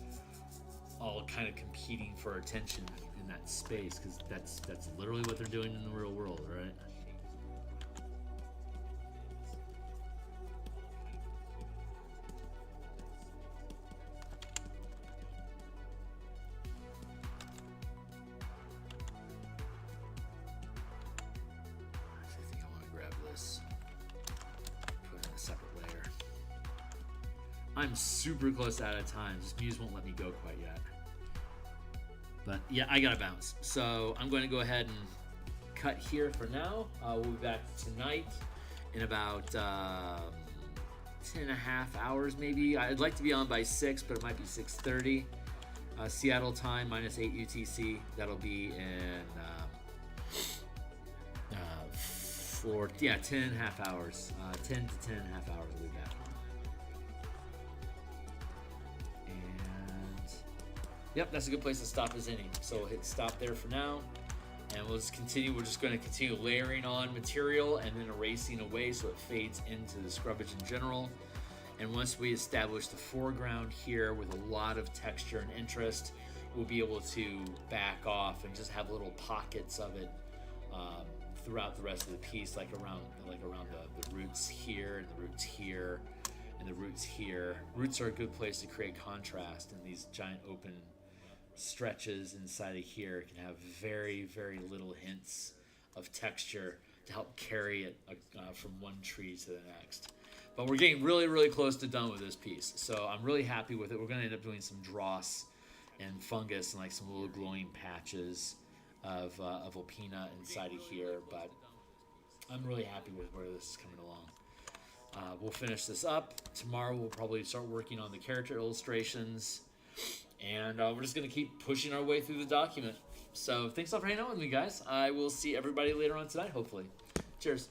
all kind of competing for attention in that space, because that's literally what they're doing in the real world, right? I'm super close out of time. This muse won't let me go quite yet. But yeah, I gotta bounce. So I'm going to go ahead and cut here for now. We'll be back tonight in about 10 and a half hours maybe. I'd like to be on by 6, but it might be 6:30. Seattle time, -8 UTC. That'll be in 10 and a half hours. 10 to 10 and a half hours we'll be back. Yep, that's a good place to stop his inning. So we'll hit stop there for now. And we'll just continue. We're just going to continue layering on material and then erasing away so it fades into the scrubbage in general. And once we establish the foreground here with a lot of texture and interest, we'll be able to back off and just have little pockets of it throughout the rest of the piece, like around the roots here and the roots here and the roots here. Roots are a good place to create contrast, and these giant open stretches inside of here can have very, very little hints of texture to help carry it from one tree to the next. But we're getting really, really close to done with this piece, so I'm really happy with it. We're going to end up doing some dross and fungus and like some little glowing patches of Alpina inside of here, but I'm really happy with where this is coming along. We'll finish this up. Tomorrow we'll probably start working on the character illustrations, and we're just going to keep pushing our way through the document. So thanks a lot for hanging out with me, guys. I will see everybody later on tonight, hopefully. Cheers.